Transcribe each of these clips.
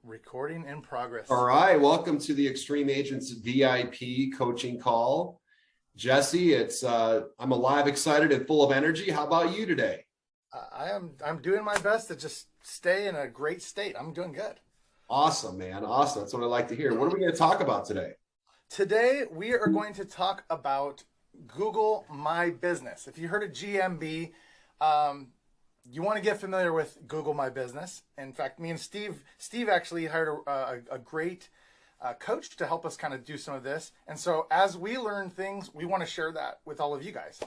Recording in progress. All right, welcome to the Extreme Agents VIP coaching call. Jesse, I'm alive, excited, and full of energy. How about you today? I'm doing my best to just stay in a great state. I'm doing good. Awesome, man. Awesome. That's what I like to hear. What are we going to talk about today? Today we are going to talk about Google My Business. If you heard of GMB, you want to get familiar with Google My Business. In fact, me and Steve actually hired a great coach to help us kind of do some of this. And so as we learn things, we want to share that with all of you guys.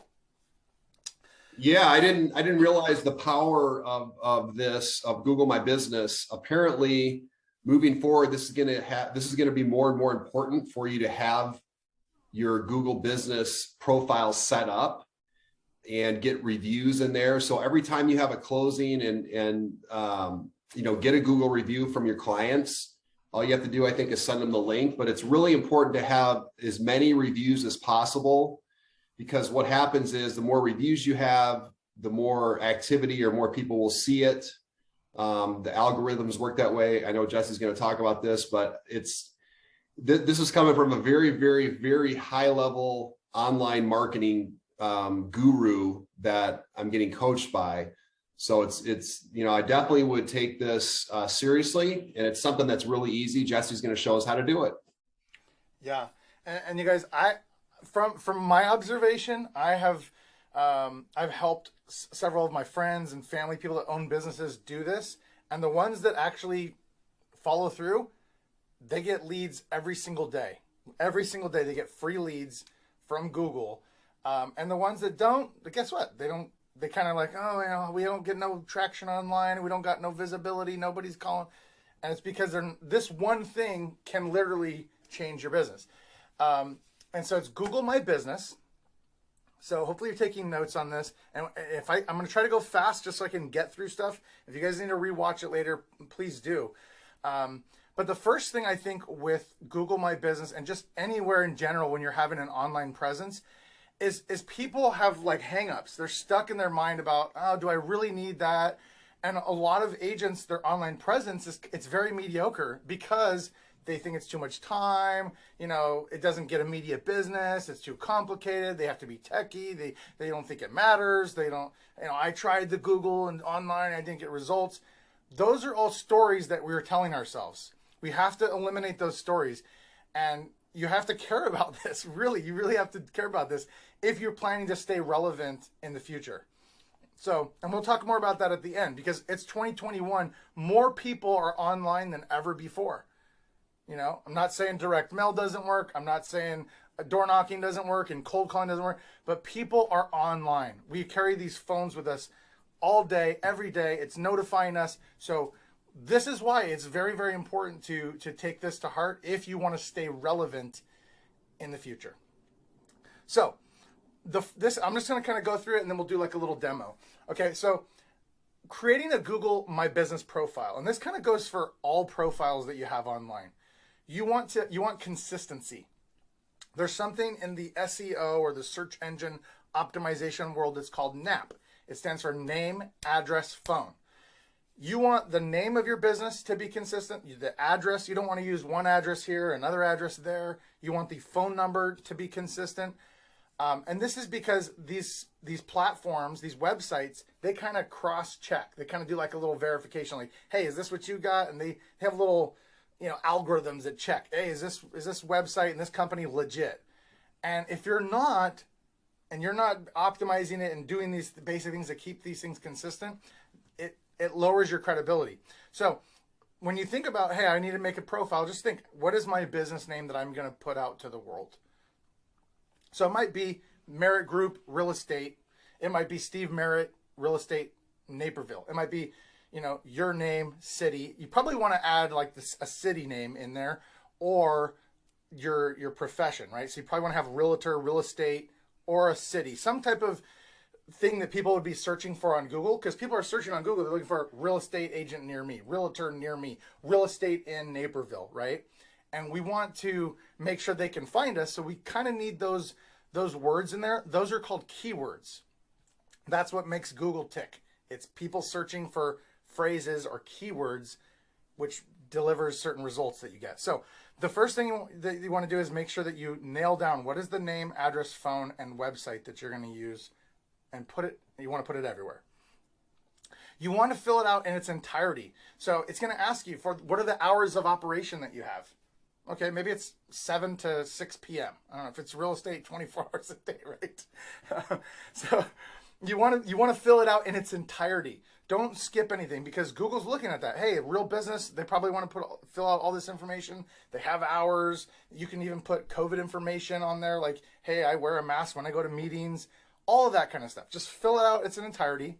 Yeah, I didn't realize the power of Google My Business. Apparently, moving forward, this is going to be more and more important for you to have your Google Business profile set up and get reviews in there. So every time you have a closing and get a Google review from your clients, all you have to do, I think, is send them the link. But it's really important to have as many reviews as possible, because what happens is the more reviews you have, the more activity or more people will see it. The algorithms work that way. I know Jesse's going to talk about this, but this is coming from a very, very, very high level online marketing guru that I'm getting coached by. So it's I definitely would take this seriously, and it's something that's really easy. Jesse's going to show us how to do it. Yeah, and you guys, from my observation, I've helped several of my friends and family, people that own businesses, do this, and the ones that actually follow through, they get leads every single day. Every single day they get free leads from Google. And the ones that don't, guess what? They kind of like, oh, we don't get no traction online. We don't got no visibility. Nobody's calling. And it's because this one thing can literally change your business. And so it's Google My Business. So hopefully you're taking notes on this. And I'm going to try to go fast just so I can get through stuff. If you guys need to rewatch it later, please do. But the first thing I think with Google My Business, and just anywhere in general when you're having an online presence, is people have like hangups. They're stuck in their mind about, oh, do I really need that? And a lot of agents, their online presence it's very mediocre because they think it's too much time. It doesn't get immediate business. It's too complicated. They have to be techie. They don't think it matters. They don't. I tried the Google and online. I didn't get results. Those are all stories that we're telling ourselves. We have to eliminate those stories, and you have to care about this. Really, you really have to care about this if you're planning to stay relevant in the future. So, and we'll talk more about that at the end, because it's 2021. More people are online than ever before. I'm not saying direct mail doesn't work. I'm not saying door knocking doesn't work and cold calling doesn't work, but people are online. We carry these phones with us all day, every day. It's notifying us. So this is why it's very, very important to take this to heart if you want to stay relevant in the future. So I'm just going to kind of go through it, and then we'll do like a little demo. Okay, so creating a Google My Business profile, and this kind of goes for all profiles that you have online. You want consistency. There's something in the SEO or the search engine optimization world that's called NAP. It stands for name, address, phone. You want the name of your business to be consistent. The address, you don't want to use one address here, another address there. You want the phone number to be consistent. And this is because these platforms, these websites, they kind of cross-check. They kind of do like a little verification, like, hey, is this what you got? And they have little algorithms that check, hey, is this website and this company legit? And if you're not, and you're not optimizing it and doing these basic things that keep these things consistent, it lowers your credibility. So when you think about, hey, I need to make a profile, just think, what is my business name that I'm going to put out to the world? So it might be Merritt Group Real Estate. It might be Steve Merritt Real Estate Naperville. It might be, your name, city. You probably want to add like a city name in there, or your profession, right? So you probably want to have realtor, real estate, or a city, some type of thing that people would be searching for on Google, because people are searching on Google. They're looking for real estate agent near me, realtor near me, real estate in Naperville, right? And we want to make sure they can find us. So we kind of need those words in there. Those are called keywords. That's what makes Google tick. It's people searching for phrases or keywords which delivers certain results that you get. So the first thing that you want to do is make sure that you nail down what is the name, address, phone, and website that you're going to use, and you want to put it everywhere. You want to fill it out in its entirety. So it's going to ask you for what are the hours of operation that you have. Okay, maybe it's 7 to 6 p.m. I don't know if it's real estate, 24 hours a day, right? So you want to fill it out in its entirety. Don't skip anything, because Google's looking at that. Hey, a real business, they probably want to fill out all this information. They have hours. You can even put COVID information on there, like, hey, I wear a mask when I go to meetings. All of that kind of stuff. Just fill it out its entirety.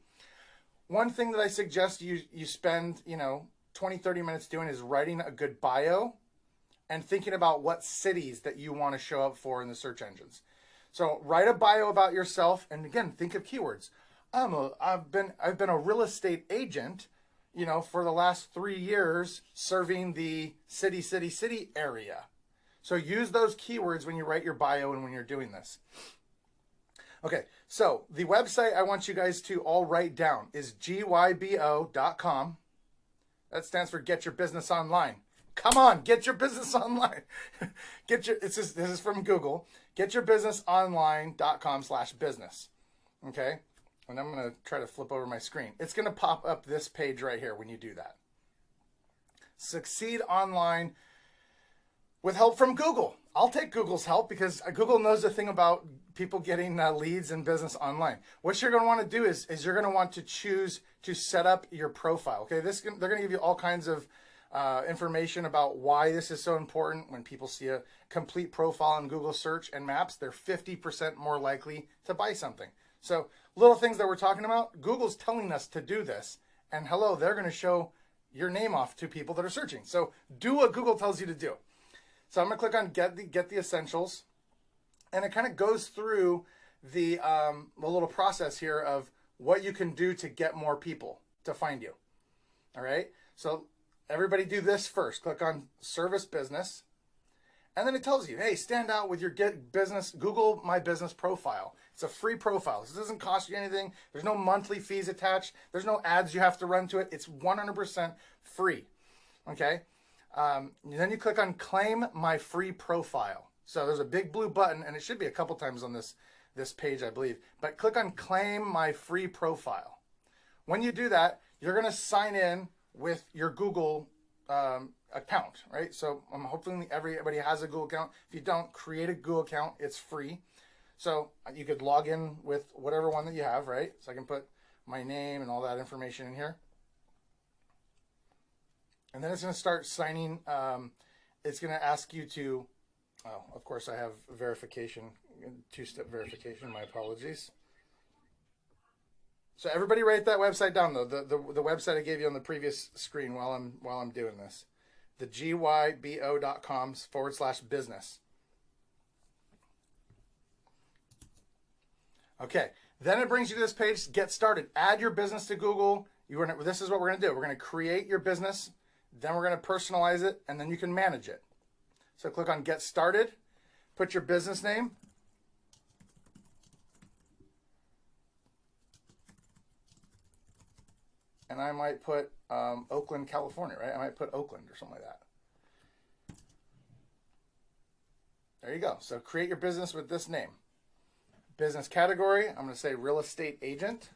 One thing that I suggest you spend 20, 30 minutes doing is writing a good bio and thinking about what cities that you want to show up for in the search engines. So write a bio about yourself, and again, think of keywords. I've been a real estate agent, for the last 3 years, serving the city area. So use those keywords when you write your bio and when you're doing this. Okay, so the website I want you guys to all write down is gybo.com. That stands for Get Your Business Online. Come on, get your business online. This is from Google. Getyourbusinessonline.com/business. Okay, and I'm going to try to flip over my screen. It's going to pop up this page right here when you do that. Succeed online with help from Google. I'll take Google's help, because Google knows the thing about people getting leads and business online. What you're going to want to do is you're going to want to choose to set up your profile. Okay, they're going to give you all kinds of information about why this is so important. When people see a complete profile in Google search and maps, they're 50% more likely to buy something. So little things that we're talking about, Google's telling us to do this, and hello, they're going to show your name off to people that are searching. So do what Google tells you to do. So I'm going to click on get the essentials, and it kind of goes through the little process here of what you can do to get more people to find you. All right, so everybody do this first. Click on Service Business, and then it tells you, hey, stand out with your Google My Business profile. It's a free profile. This doesn't cost you anything. There's no monthly fees attached. There's no ads you have to run to it. It's 100% free. Okay. Then you click on Claim My Free Profile. So there's a big blue button, and it should be a couple times on this page, I believe. But click on Claim My Free Profile. When you do that, you're going to sign in with your Google account, right? So hopefully everybody has a Google account. If you don't, create a Google account. It's free. So you could log in with whatever one that you have, right? So I can put my name and all that information in here. And then it's going to start signing. It's going to ask you to, of course I have verification, two-step verification, my apologies. So everybody write that website down, though. The website I gave you on the previous screen while I'm doing this. The gybo.com/business. Okay, then it brings you to this page, Get Started. Add your business to Google. This is what we're going to do. We're going to create your business, then we're going to personalize it, and then you can manage it. So click on Get Started, put your business name. And I might put Oakland, California, right? I might put Oakland or something like that. There you go. So create your business with this name. Business category, I'm going to say real estate agent.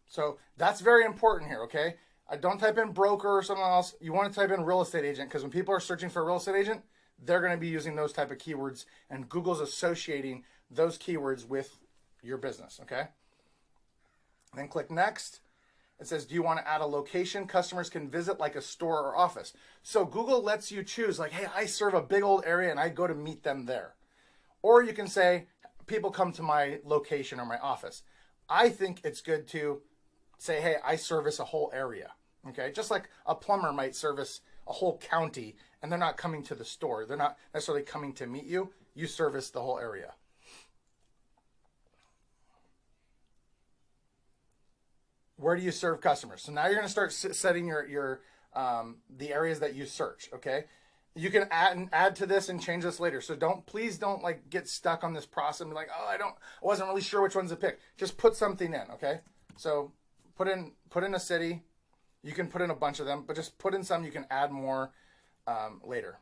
So that's very important here, okay? Don't type in broker or something else. You want to type in real estate agent, because when people are searching for a real estate agent, they're going to be using those type of keywords, and Google's associating those keywords with your business, okay? Then click next. It says, do you want to add a location customers can visit, like a store or office? So Google lets you choose, like, hey, I serve a big old area and I go to meet them there. Or you can say, people come to my location or my office. I think it's good to say, hey, I service a whole area. Okay, just like a plumber might service a whole county, and they're not coming to the store. They're not necessarily coming to meet you. You service the whole area. Where do you serve customers? So now you're going to start setting your the areas that you search. Okay, you can add to this and change this later. So please don't like get stuck on this process and be like, oh, I wasn't really sure which ones to pick. Just put something in. Okay, so put in a city. You can put in a bunch of them, but just put in some. You can add more later.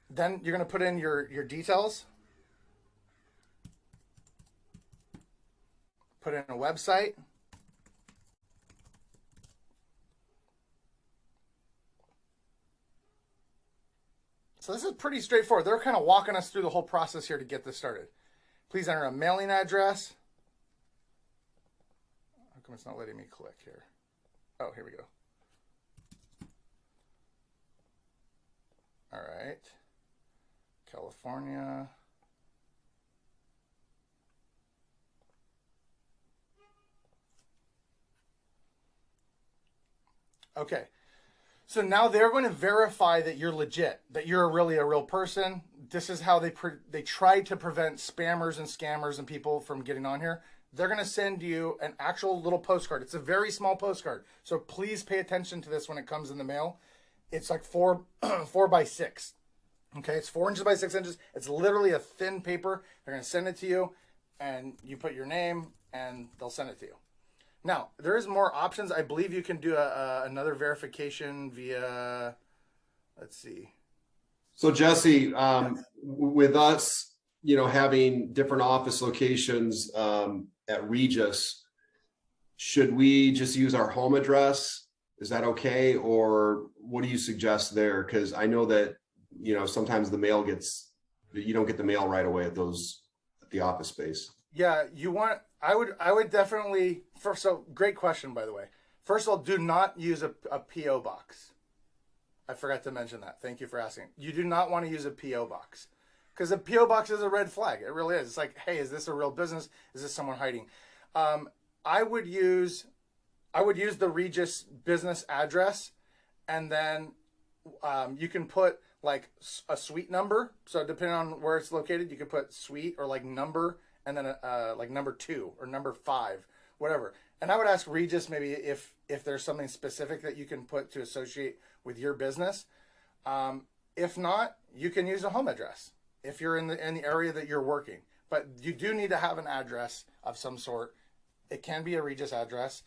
Then you're going to put in your details. Put in a website. So this is pretty straightforward. They're kind of walking us through the whole process here to get this started. Please enter a mailing address. How come it's not letting me click here? Oh, here we go. All right. California. Okay. So now they're going to verify that you're legit, that you're really a real person. This is how they try to prevent spammers and scammers and people from getting on here. They're going to send you an actual little postcard. It's a very small postcard. So please pay attention to this when it comes in the mail. It's like 4 by 6. Okay, it's 4 inches by 6 inches. It's literally a thin paper. They're going to send it to you, and you put your name, and they'll send it to you. Now, there is more options. I believe you can do another verification via, let's see. So Jesse, with us, having different office locations at Regis, should we just use our home address? Is that okay? Or what do you suggest there? Because I know that, sometimes the mail you don't get the mail right away at the office space. Yeah, I would definitely, great question, by the way. First of all, do not use a P.O. box. I forgot to mention that. Thank you for asking. You do not want to use a P.O. box because a P.O. box is a red flag. It really is. It's like, hey, is this a real business? Is this someone hiding? I would use the Regis business address, and then you can put like a suite number. So depending on where it's located, you can put suite or like number, and then like number 2 or number 5, whatever. And I would ask Regis maybe if there's something specific that you can put to associate with your business. If not, you can use a home address if you're in the area that you're working. But you do need to have an address of some sort. It can be a Regis address.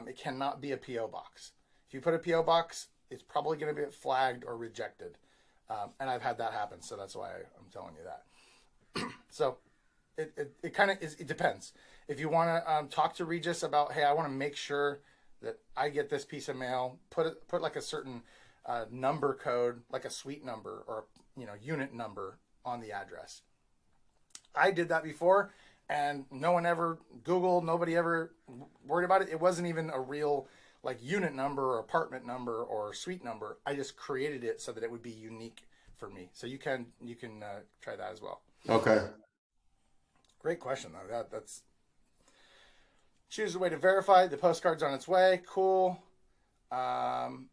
It cannot be a P.O. box. If you put a P.O. box, it's probably going to be flagged or rejected. And I've had that happen, so that's why I'm telling you that. So it kind of is. It depends. If you want to talk to Regis about, hey, I want to make sure that I get this piece of mail, put like a certain number code, like a suite number or unit number on the address. I did that before, and no one ever Googled. Nobody ever worried about it. It wasn't even a real like unit number or apartment number or suite number. I just created it so that it would be unique for me. So you can try that as well. Okay. Great question though. That's choose a way to verify. The postcard's on its way. Cool. Add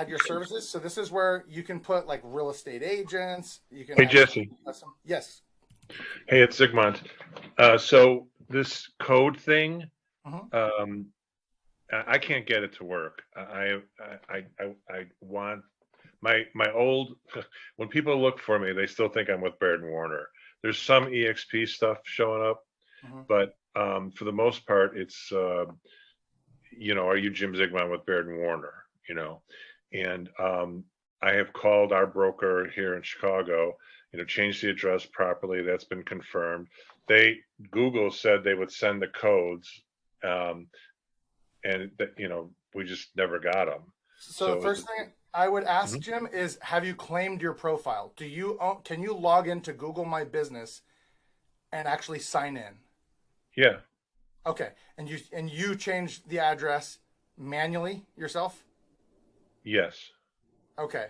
your services. So this is where you can put like real estate agents. You can. Hey Jesse. Yes. Hey, it's Zygmunt. So this code thing, I can't get it to work. I want my old. When people look for me, they still think I'm with Baird and Warner. There's some EXP stuff showing up, but for the most part, it's are you Jim Zygmunt with Baird and Warner? And I have called our broker here in Chicago. Changed the address properly. That's been confirmed. Google said they would send the codes, and that we just never got them. So the first thing I would ask Jim is, have you claimed your profile? Can you log into Google My Business and actually sign in? Yeah. Okay, and you changed the address manually yourself? Yes. Okay.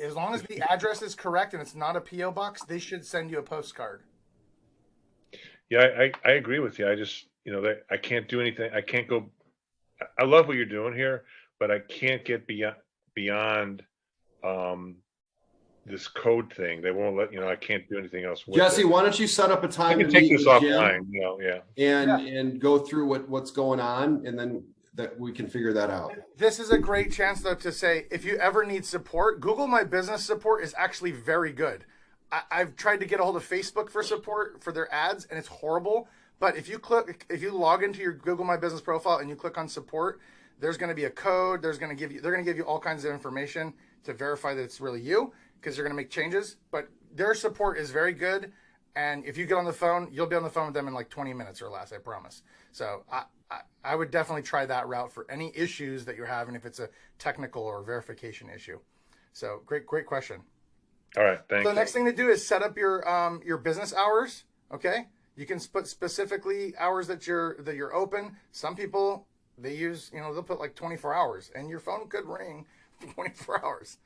As long as the address is correct and it's not a P.O. box, they should send you a postcard. Yeah, I agree with you. I just, I can't do anything. I can't go. I love what you're doing here, but I can't get beyond this code thing. They won't let, I can't do anything else with Jesse, it. why don't you set up a time I can to take meet this with offline, Jim, and go through what's going on, and then that we can figure that out. This is a great chance, though, to say if you ever need support, Google My Business support is actually very good. I've tried to get a hold of Facebook for support for their ads, and it's horrible. But if you log into your Google My Business profile and you click on support, there's going to be a code. They're going to give you all kinds of information to verify that it's really you, because you're going to make changes. But their support is very good. And if you get on the phone, you'll be on the phone with them in like 20 minutes or less, I promise. So I would definitely try that route for any issues that you're having, if it's a technical or verification issue. So great question. All right, thank you. So the next thing to do is set up your business hours. Okay, you can put specifically hours that you're open. Some people, they use, they'll put like 24 hours, and your phone could ring 24 hours.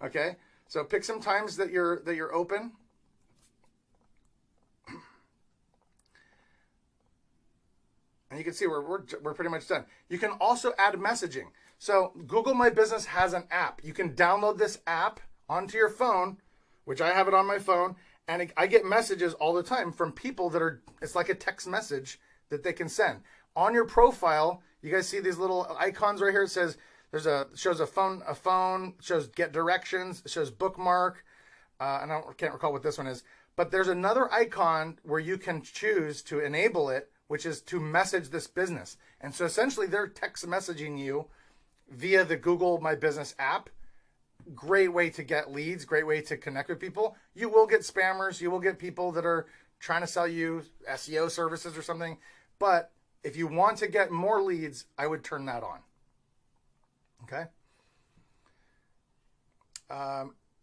Okay, so pick some times that you're open. And you can see we're pretty much done. You can also add messaging. So Google My Business has an app. You can download this app onto your phone, which I have it on my phone, and I get messages all the time from people it's like a text message that they can send. On your profile, you guys see these little icons right here. It says shows a phone, shows get directions, it shows bookmark, and I can't recall what this one is. But there's another icon where you can choose to enable it, which is to message this business. And so essentially they're text messaging you via the Google My Business app. Great way to get leads, great way to connect with people. You will get spammers, you will get people that are trying to sell you SEO services or something. But if you want to get more leads, I would turn that on. Okay.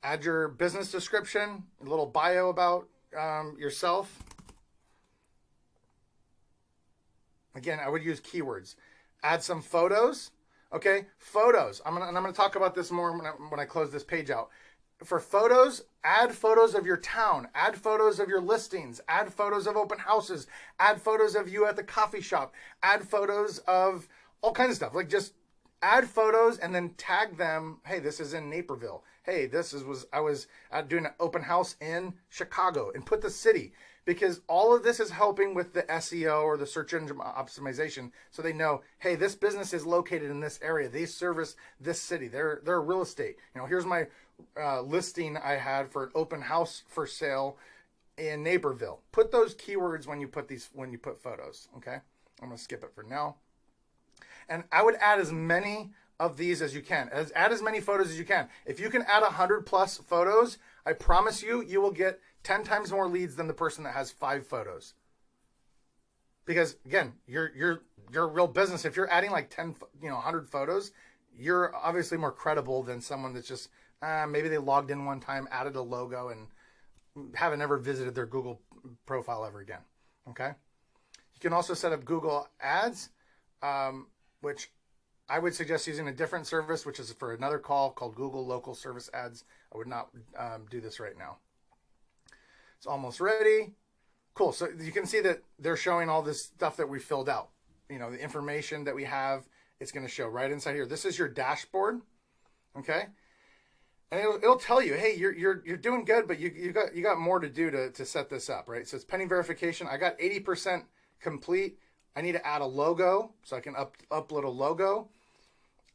Add your business description, a little bio about yourself. Again, I would use keywords. Add some photos. Okay, photos. I'm gonna talk about this more when I close this page out. For photos, add photos of your town. Add photos of your listings. Add photos of open houses. Add photos of you at the coffee shop. Add photos of all kinds of stuff. Like, just add photos and then tag them. Hey, this is in Naperville. Hey, I was doing an open house in Chicago, and put the city, because all of this is helping with the SEO or the search engine optimization. So they know, hey, this business is located in this area. They service this city. They're real estate. Here's my listing I had for an open house for sale in Naperville. Put those keywords when you put photos. Okay, I'm gonna skip it for now. And I would add as many of these as you can. Add as many photos as you can. If you can add 100+ photos, I promise you will get 10 times more leads than the person that has 5 photos. Because again, you're a real business. If you're adding like 100 photos, you're obviously more credible than someone that's just maybe they logged in one time, added a logo, and haven't ever visited their Google profile ever again. Okay. You can also set up Google Ads, which I would suggest using a different service, which is for another call, called Google Local Service Ads. I would not do this right now. It's almost ready. Cool. So you can see that they're showing all this stuff that we filled out. The information that we have, it's going to show right inside here. This is your dashboard. Okay. And it'll tell you, hey, you're doing good, but you got more to do to set this up, right? So it's pending verification. I got 80% complete. I need to add a logo, so I can upload a logo.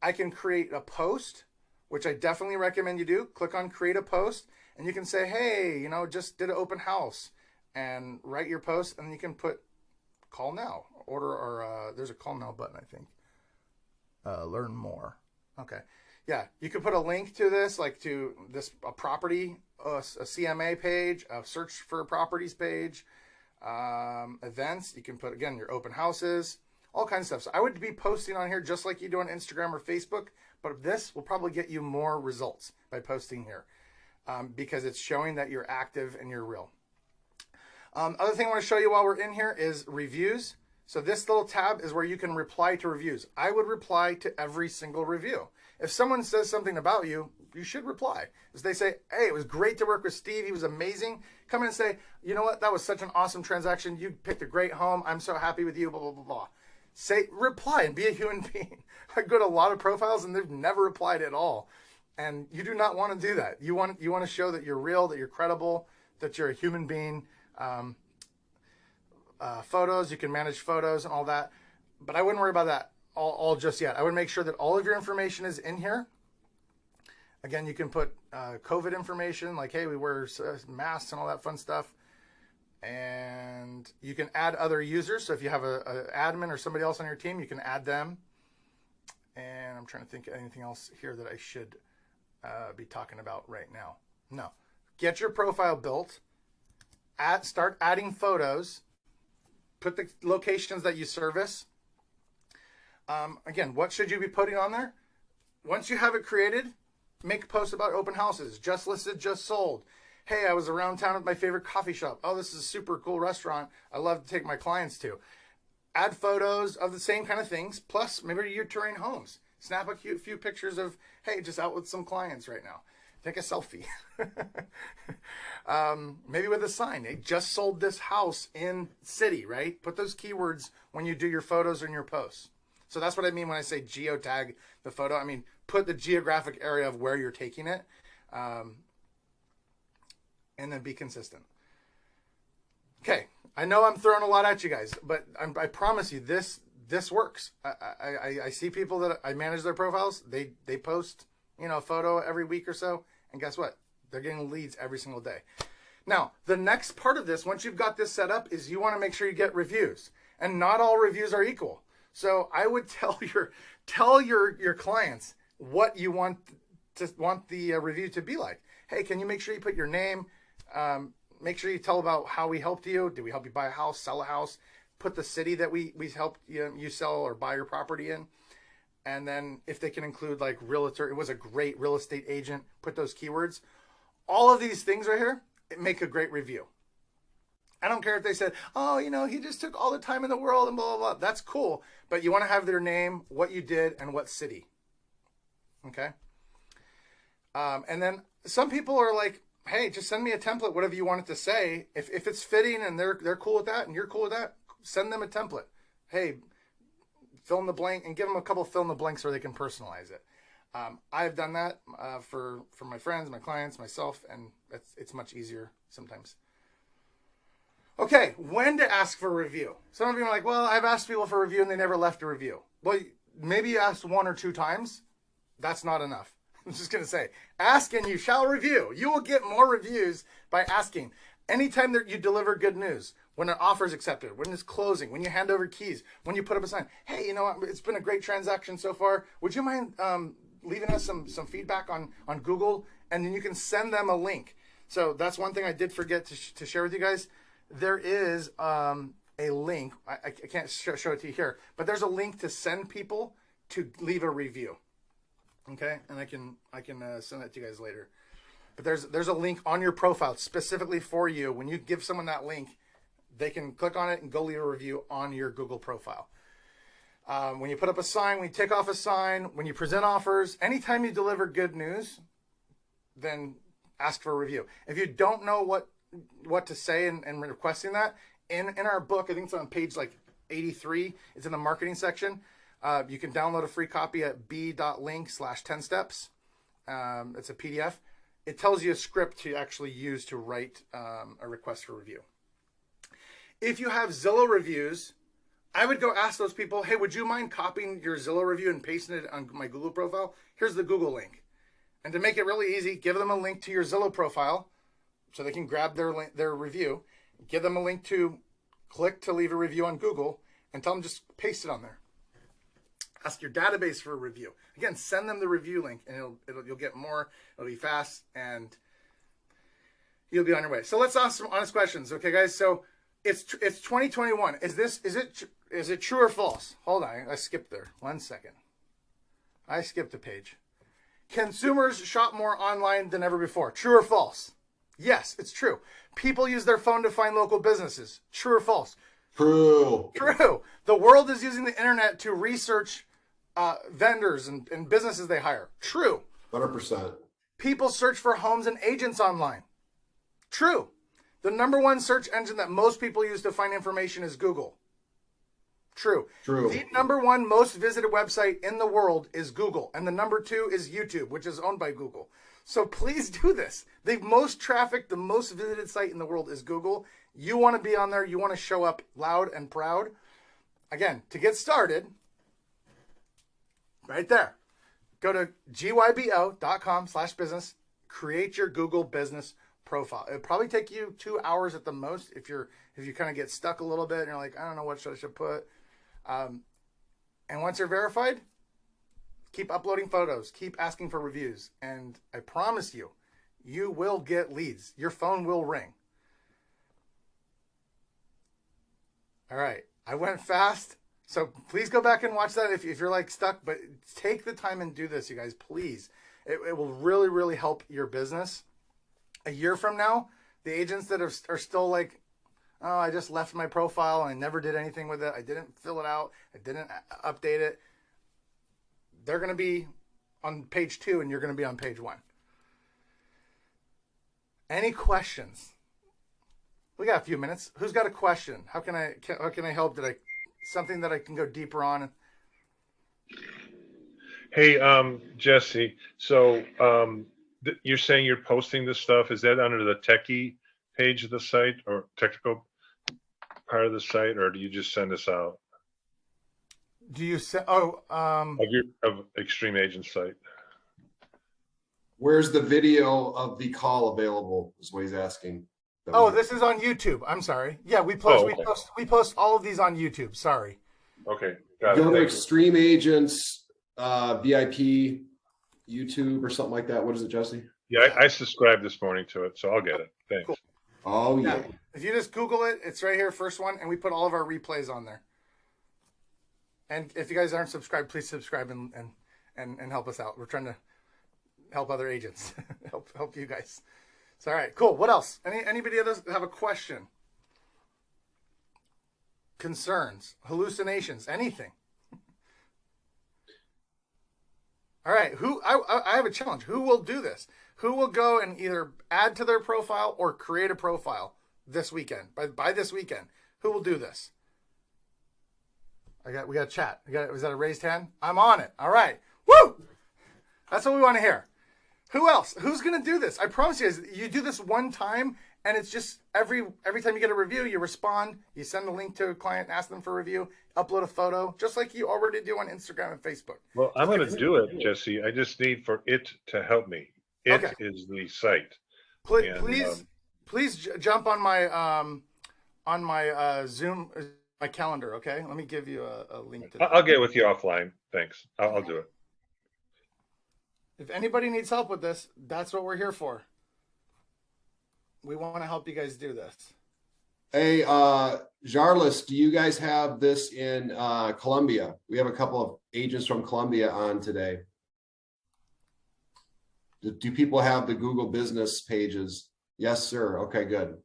I can create a post, which I definitely recommend you do. Click on create a post, and you can say, hey, just did an open house, and write your post, and you can put call now, or there's a call now button, I think. Learn more. Okay. Yeah, you could put a link to this, like to a property, a CMA page, a search for properties page, events. You can put, again, your open houses, all kinds of stuff. So I would be posting on here just like you do on Instagram or Facebook, but this will probably get you more results by posting here, because it's showing that you're active and you're real. Other thing I want to show you while we're in here is reviews. So this little tab is where you can reply to reviews. I would reply to every single review. If someone says something about you, you should reply. If they say, hey, it was great to work with Steve, he was amazing, come in and say, you know what, that was such an awesome transaction. You picked a great home. I'm so happy with you, blah, blah, blah, blah. Reply and be a human being. I go to a lot of profiles and they've never replied at all. And you do not want to do that. You want to show that you're real, that you're credible, that you're a human being. Photos, you can manage photos and all that, but I wouldn't worry about that all just yet. I would make sure that all of your information is in here. Again, you can put COVID information, like, hey, we wear masks and all that fun stuff. And you can add other users. So if you have a admin or somebody else on your team, you can add them. And I'm trying to think of anything else here that I should be talking about right now. No. Get your profile built. Start adding photos. Put the locations that you service. Again, what should you be putting on there? Once you have it created, make posts about open houses. Just listed, just sold. Hey, I was around town at my favorite coffee shop. Oh, this is a super cool restaurant I love to take my clients to. Add photos of the same kind of things. Plus, maybe you're touring homes. Snap a few pictures of, hey, just out with some clients right now. Take a selfie. Maybe with a sign. They just sold this house in city, right? Put those keywords when you do your photos and your posts. So that's what I mean when I say geotag the photo. I mean, put the geographic area of where you're taking it. And then be consistent. Okay, I know I'm throwing a lot at you guys, but I promise you this works. I see people that I manage their profiles. They post, a photo every week or so, and guess what? They're getting leads every single day. Now, the next part of this, once you've got this set up, is you want to make sure you get reviews, and not all reviews are equal. So I would tell your clients what you want the review to be like. Hey, can you make sure you put your name? Make sure you tell about how we helped you. Did we help you buy a house, sell a house? Put the city that we helped you sell or buy your property in. And then if they can include like realtor, it was a great real estate agent, put those keywords. All of these things right here, make a great review. I don't care if they said, oh, he just took all the time in the world and blah, blah, blah. That's cool. But you want to have their name, what you did, and what city. Okay? And then some people are like, hey, just send me a template, whatever you want it to say. If it's fitting and they're cool with that and you're cool with that, send them a template. Hey, fill in the blank, and give them a couple fill in the blanks so they can personalize it. I've done that for my friends, my clients, myself, and it's much easier sometimes. Okay, when to ask for a review. Some of you are like, well, I've asked people for a review and they never left a review. Well, maybe you asked 1 or 2 times. That's not enough. I'm just going to say, ask and you shall review. You will get more reviews by asking. Anytime that you deliver good news, when an offer is accepted, when it's closing, when you hand over keys, when you put up a sign, hey, you know what? It's been a great transaction so far. Would you mind leaving us some feedback on Google? And then you can send them a link. So that's one thing I did forget to share with you guys. There is a link. I can't show it to you here, but there's a link to send people to leave a review. Okay, and I can send that to you guys later. But there's a link on your profile specifically for you. When you give someone that link, they can click on it and go leave a review on your Google profile. When you put up a sign, when you take off a sign, when you present offers, anytime you deliver good news, then ask for a review. If you don't know what to say and requesting that, in our book, I think it's on page like 83, it's in the marketing section. You can download a free copy at b.link/10 steps. It's a PDF. It tells you a script to actually use to write a request for review. If you have Zillow reviews, I would go ask those people, hey, would you mind copying your Zillow review and pasting it on my Google profile? Here's the Google link. And to make it really easy, give them a link to your Zillow profile so they can grab their review. Give them a link to click to leave a review on Google and tell them just paste it on there. Ask your database for a review. Again, send them the review link, and you'll get more. It'll be fast, and you'll be on your way. So let's ask some honest questions, okay, guys? So it's 2021. Is it true or false? Hold on, I skipped there. 1 second. I skipped a page. Consumers shop more online than ever before. True or false? Yes, it's true. People use their phone to find local businesses. True or false? True. True. The world is using the internet to research vendors and businesses they hire. True. 100%. People search for homes and agents online. True. The #1 search engine that most people use to find information is Google. True. True. The #1 most visited website in the world is Google. And the #2 is YouTube, which is owned by Google. So please do this. The most trafficked, the most visited site in the world is Google. You want to be on there. You want to show up loud and proud. Again, to get started, right there, go to gybo.com/business, create your Google business profile. It'll probably take you 2 hours at the most if you kind of get stuck a little bit and you're like, I don't know what I should put. And once you're verified, keep uploading photos, keep asking for reviews, and I promise you, you will get leads. Your phone will ring. All right, I went fast, so please go back and watch that if you're like stuck, but take the time and do this, you guys, please. It will really, really help your business. A year from now, the agents that are still like, oh, I just left my profile and I never did anything with it. I didn't fill it out. I didn't update it. They're going to be on page 2 and you're going to be on page 1. Any questions? We got a few minutes. Who's got a question? How can I help? Something that I can go deeper on? Hey, Jesse. So you're saying you're posting this stuff. Is that under the techie page of the site or technical part of the site, or do you just send us out? Do you say? Of Extreme Agent site. Where's the video of the call available? Is what he's asking. Oh, this is on YouTube. I'm sorry. Yeah, we post we post all of these on YouTube. Sorry. Okay. Go to Extreme Agents VIP YouTube or something like that. What is it, Jesse? Yeah, I subscribed this morning to it, so I'll get it. Thanks. Cool. Oh yeah. If you just Google it, it's right here, first one, and we put all of our replays on there. And if you guys aren't subscribed, please subscribe and help us out. We're trying to help other agents, help you guys. So, all right, cool. What else? Anybody else have a question? Concerns, hallucinations, anything? All right, I have a challenge. Who will do this? Who will go and either add to their profile or create a profile this weekend? By this weekend, who will do this? We got chat. Was that a raised hand? I'm on it. All right. Woo! That's what we want to hear. Who else? Who's going to do this? I promise you guys, you do this one time, and it's just every time you get a review, you respond, you send a link to a client, ask them for a review, upload a photo, just like you already do on Instagram and Facebook. Well, I'm going to do it, Jesse. I just need for it to help me. It is the site. Please jump on my Zoom, my calendar. Okay, let me give you a link to that. I'll get with you offline. Thanks. I'll do it. If anybody needs help with this, that's what we're here for. We want to help you guys do this. Hey, Jarlis, do you guys have this in Colombia? We have a couple of agents from Colombia on today. Do people have the Google business pages? Yes, sir. Okay, good.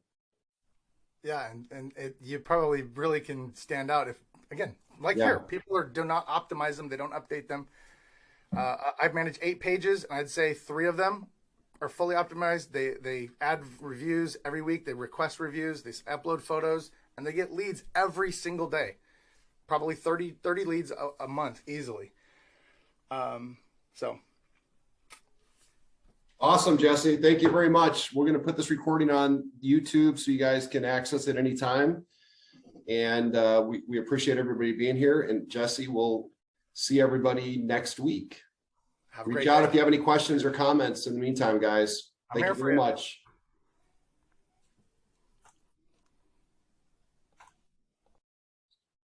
Yeah, and you probably really can stand out if, again, like here, people do not optimize them. They don't update them. I've managed 8 pages, and I'd say 3 of them are fully optimized. They add reviews every week. They request reviews. They upload photos, and they get leads every single day. Probably 30 leads a month easily. So. Awesome, Jesse. Thank you very much. We're going to put this recording on YouTube so you guys can access it anytime. And we appreciate everybody being here. And Jesse, we'll see everybody next week. Reach out if you have any questions or comments in the meantime, guys. Thank you very much.